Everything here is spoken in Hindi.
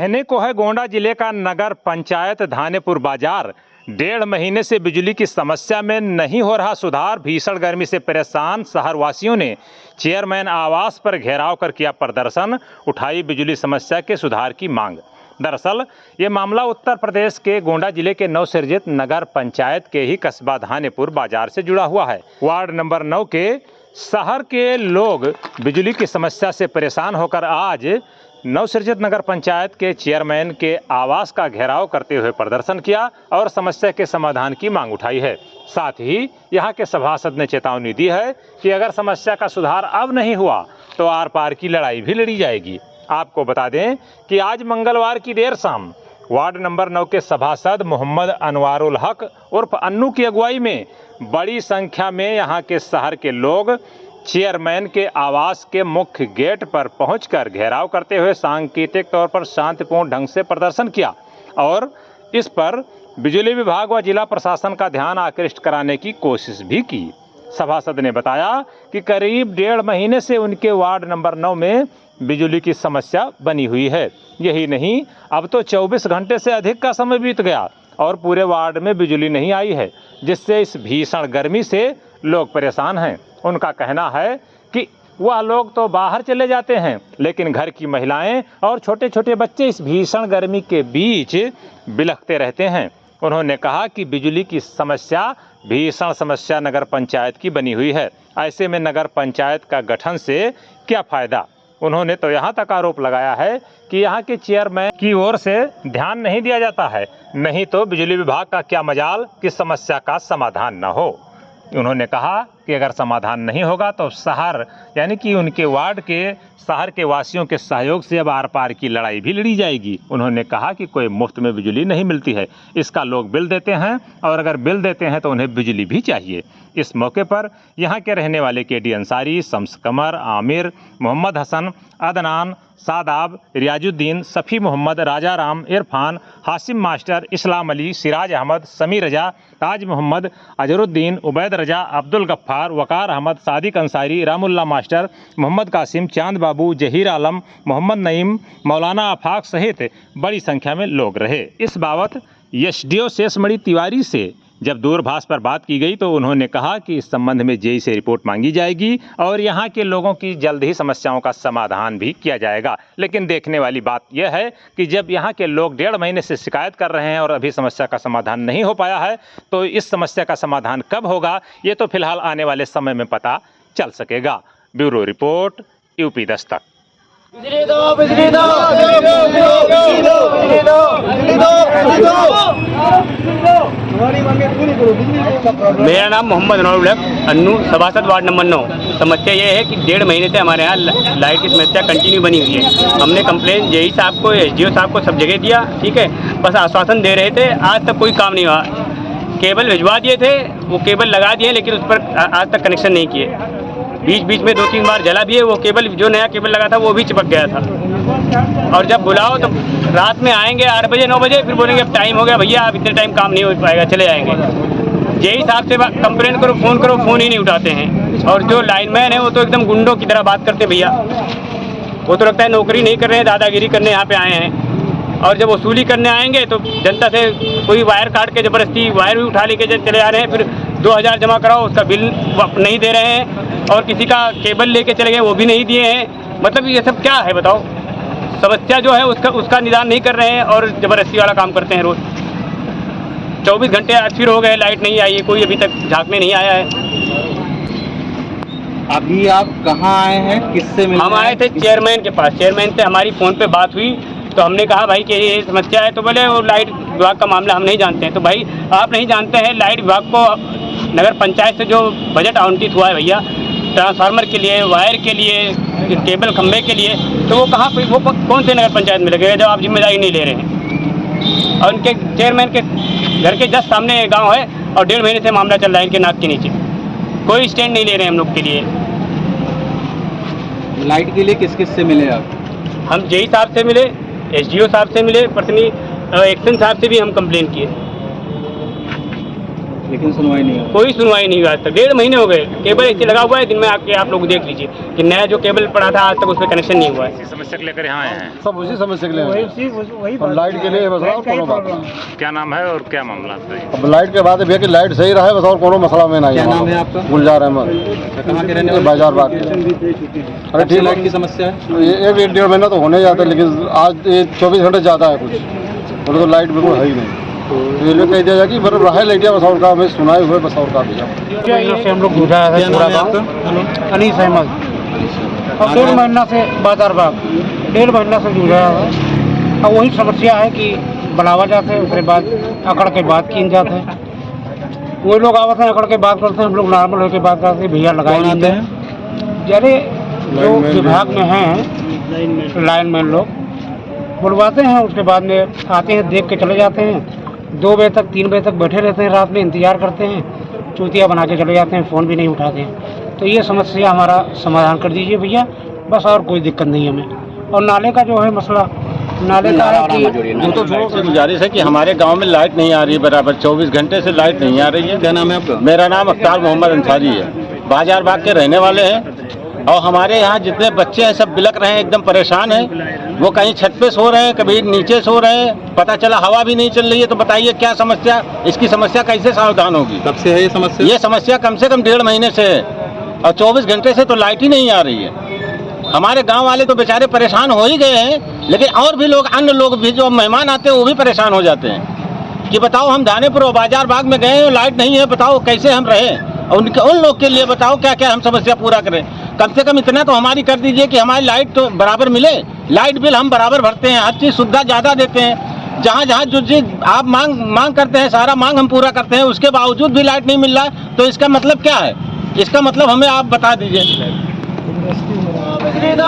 कहने को है गोंडा जिले का नगर पंचायत धानेपुर बाजार 1.5 महीने से बिजली की समस्या में नहीं हो रहा सुधार। भीषण गर्मी से परेशान शहरवासियों ने चेयरमैन आवास पर घेराव कर किया प्रदर्शन, उठाई बिजली समस्या के सुधार की मांग। दरअसल ये मामला उत्तर प्रदेश के गोंडा जिले के नवसृजित नगर पंचायत के ही कस्बा धानेपुर बाजार से जुड़ा हुआ है। वार्ड नंबर 9 के शहर के लोग बिजली की समस्या से परेशान होकर आज नवसृजित नगर पंचायत के चेयरमैन के आवास का घेराव करते हुए प्रदर्शन किया और समस्या के समाधान की मांग उठाई है। साथ ही यहां के सभासद ने चेतावनी दी है कि अगर समस्या का सुधार अब नहीं हुआ तो आर पार की लड़ाई भी लड़ी जाएगी। आपको बता दें कि आज मंगलवार की देर शाम वार्ड नंबर 9 के सभासद मोहम्मद अनवारुल हक उर्फ अन्नू की अगुवाई में बड़ी संख्या में यहां के शहर के लोग चेयरमैन के आवास के मुख्य गेट पर पहुंचकर घेराव करते हुए सांकेतिक तौर पर शांतिपूर्ण ढंग से प्रदर्शन किया और इस पर बिजली विभाग व जिला प्रशासन का ध्यान आकृष्ट कराने की कोशिश भी की। सभासद ने बताया कि करीब 1.5 महीने से उनके वार्ड नंबर 9 में बिजली की समस्या बनी हुई है। यही नहीं, अब तो 24 घंटे से अधिक का समय बीत गया और पूरे वार्ड में बिजली नहीं आई है, जिससे इस भीषण गर्मी से लोग परेशान हैं। उनका कहना है कि वह लोग तो बाहर चले जाते हैं, लेकिन घर की महिलाएं और छोटे छोटे बच्चे इस भीषण गर्मी के बीच बिलखते रहते हैं। उन्होंने कहा कि बिजली की समस्या भीषण समस्या नगर पंचायत की बनी हुई है। ऐसे में नगर पंचायत का गठन से क्या फ़ायदा। उन्होंने तो यहाँ तक आरोप लगाया है कि यहाँ के चेयरमैन की ओर से ध्यान नहीं दिया जाता है, नहीं तो बिजली विभाग का क्या मजाल कि समस्या का समाधान न हो। उन्होंने कहा कि अगर समाधान नहीं होगा तो शहर यानी कि उनके वार्ड के शहर के वासियों के सहयोग से अब आर पार की लड़ाई भी लड़ी जाएगी। उन्होंने कहा कि कोई मुफ्त में बिजली नहीं मिलती है, इसका लोग बिल देते हैं और अगर बिल देते हैं तो उन्हें बिजली भी चाहिए। इस मौके पर यहाँ के रहने वाले केडी अंसारी, शम्स कमर, आमिर, मोहम्मद हसन, अदनान, सादाब, रियाजुद्दीन, सफ़ी मोहम्मद, राजा राम, इरफान, हासिम मास्टर, इस्लाम अली, सिराज अहमद, समी रजा, ताज मोहम्मद, अजरुद्दीन, उबैद रजा, अब्दुल गफ्फार, वकार अहमद, सादिक अंसारी, रामुल्ला मास्टर, मोहम्मद कासिम, चांद बाबू, जहीर आलम, मोहम्मद नईम, मौलाना आफाक सहित बड़ी संख्या में लोग रहे। इस बाबत एसडीओ शेषमणि तिवारी से जब दूरभाष पर बात की गई तो उन्होंने कहा कि इस संबंध में जेई से रिपोर्ट मांगी जाएगी और यहाँ के लोगों की जल्द ही समस्याओं का समाधान भी किया जाएगा। लेकिन देखने वाली बात यह है कि जब यहाँ के लोग 1.5 महीने से शिकायत कर रहे हैं और अभी समस्या का समाधान नहीं हो पाया है, तो इस समस्या का समाधान कब होगा ये तो फिलहाल आने वाले समय में पता चल सकेगा। Bureau report, UP Dastak. बिजली दो, बिजली दो, बिजली दो, बिजली दो, बिजली दो, बिजली दो। मेरा नाम मोहम्मद अनवारुल हक, अन्नू, सभासद वार्ड नंबर 9। समस्या ये है कि 1.5 महीने से हमारे यहाँ लाइट की समस्या कंटिन्यू बनी हुई है। हमने कंप्लेन जेई साहब को, एसडीओ साहब को सब जगह दिया, ठीक है, बस आश्वासन दे रहे थे। आज तक कोई काम नहीं हुआ। केबल भिजवा दिए थे, वो केबल लगा दिए, लेकिन उस पर आज तक कनेक्शन नहीं किए। बीच बीच में 2-3 बार जला भी है। वो केबल जो नया केबल लगा था वो भी चिपक गया था। और जब बुलाओ तो रात में आएंगे 8 बजे 9 बजे, फिर बोलेंगे अब टाइम हो गया भैया, अब इतने टाइम काम नहीं हो पाएगा, चले जाएंगे। जेई साहब से कंप्लेन करो, फ़ोन ही नहीं उठाते हैं। और जो लाइनमैन है वो तो एकदम गुंडों की तरह बात करते भैया। वो तो लगता है नौकरी नहीं कर रहे हैं, दादागिरी करने यहाँ पे आए हैं। और जब वसूली करने आएंगे तो जनता से कोई वायर काट के ज़बरदस्ती वायर भी उठा लेके चले आ रहे हैं। फिर 2000 जमा कराओ, उसका बिल नहीं दे रहे हैं। और किसी का केबल लेके चले गए, वो भी नहीं दिए हैं। मतलब ये सब क्या है बताओ। समस्या जो है उसका निदान नहीं कर रहे हैं और ज़बरदस्ती वाला काम करते हैं रोज़। 24 घंटे आज फिर हो गए, लाइट नहीं आई है, कोई अभी तक झांकने नहीं आया है। अभी आप कहाँ आए हैं, किससे मिले? हम आए थे चेयरमैन के पास। चेयरमैन से हमारी फ़ोन पे बात हुई तो हमने कहा भाई कि ये समस्या है। तो बोले वो लाइट विभाग का मामला हम नहीं जानते हैं। तो भाई आप नहीं जानते हैं, लाइट विभाग को नगर पंचायत से जो बजट आवंटित हुआ है भैया, ट्रांसफार्मर के लिए, वायर के लिए, केबल खंभे के लिए, तो वो कहाँ वो कौन से नगर पंचायत में लगेगा जब आप जिम्मेदारी नहीं ले रहे हैं। और उनके चेयरमैन के घर के जस्ट सामने गांव है और 1.5 महीने से मामला चल रहा है इनके नाक के नीचे। कोई स्टैंड नहीं ले रहे हैं हम लोग के लिए। लाइट के लिए किस किस से मिले आप? हम जेई साहब से मिले, एसडीओ साहब से मिले, पर्सनली एक्शन साहब से भी हम कंप्लेन किए। लेकिन सुनवाई नहीं हुई। कोई सुनवाई नहीं हुई आज तक। 1.5 महीने हो गए, केबल ऐसे लगा हुआ है, दिन में आके आप लोग देख लीजिए कि नया जो केबल पड़ा था आज तक उस पर कनेक्शन नहीं हुआ है। इसी समस्या को लेकर यहाँ आए हैं। सब उसी समस्या के लिए हैं। अब लाइट के लिए बस और कोनो बात नहीं। क्या नाम है और क्या मामला है? अब लाइट के बाद भैया कि लाइट सही रहे बस और कोनो मसला में नहीं। क्या नाम है आपका? गुलजार अहमद। कहाँ के रहने वाले? बाजार बाग। अरे ठीक लाइट है, की समस्या है? ये 1-1.5 महीना तो होने जाता है, लेकिन आज ये 24 घंटे ज़्यादा है कुछ, बोले तो लाइट बिल्कुल है ही नहीं। रेलवे कह दिया जाए कि बस रहा लाइटिया बस और का हमें सुनाए हुए बस और का भैया। से हम लोग गुजरा है क्या पूरा नाम है गाँव। अनीस अहमद। और कहाँ 1.5 से? महीना से बाजार बाग 1.5 महीना से जुड़ रहा है। और वही समस्या है कि बुलावा जाते हैं, उसके बाद अकड़ के बात की जाते हैं। वही लोग आवत हैं, अकड़ के बात करते हैं, हम लोग नॉर्मल होकर बात करते हैं, भैया लगाए कौन आते हैं। जरे जो विभाग में हैं लाइनमैन लोग बुलवाते हैं, उसके बाद में आते हैं, देख के चले जाते हैं। 2 बजे तक 3 बजे तक बैठे रहते हैं, रात में इंतजार करते हैं, चूतिया बना के चले जाते हैं, फ़ोन भी नहीं उठाते हैं। तो ये समस्या हमारा समाधान कर दीजिए भैया, बस और कोई दिक्कत नहीं है हमें। और नाले का जो है मसला, नाले का है कि हम तो लोगों से गुजारिश है कि हमारे गांव में लाइट नहीं आ रही है बराबर, 24 घंटे से लाइट नहीं आ रही है। क्या नाम है आपका? मेरा नाम अख्तार मोहम्मद अंसारी है, बाजार बाग के रहने वाले हैं। और हमारे यहाँ जितने बच्चे हैं सब बिलक रहे हैं, एकदम परेशान हैं। वो कहीं छत पे सो रहे हैं, कभी नीचे सो रहे हैं, पता चला हवा भी नहीं चल रही है। तो बताइए क्या समस्या, इसकी समस्या कैसे समाधान होगी? कब से है ये समस्या? ये समस्या कम से कम 1.5 महीने से है, और 24 घंटे से तो लाइट ही नहीं आ रही है। हमारे गांव वाले तो बेचारे परेशान हो ही गए हैं, लेकिन और भी लोग, अन्य लोग भी जो मेहमान आते हैं वो भी परेशान हो जाते हैं कि बताओ हम दानेपुर और बाजार बाग में गए हैं, लाइट नहीं है, बताओ कैसे हम रहें। और उन लोग के लिए बताओ क्या क्या हम समस्या पूरा करें। कम से कम इतना तो हमारी कर दीजिए कि हमारी लाइट तो बराबर मिले। लाइट बिल हम बराबर भरते हैं, हर चीज़ सुविधा ज़्यादा देते हैं। जहाँ जहाँ जो चीज़ आप मांग करते हैं, सारा मांग हम पूरा करते हैं, उसके बावजूद भी लाइट नहीं मिल रहा, तो इसका मतलब क्या है? इसका मतलब हमें आप बता दीजिए। बिजली दो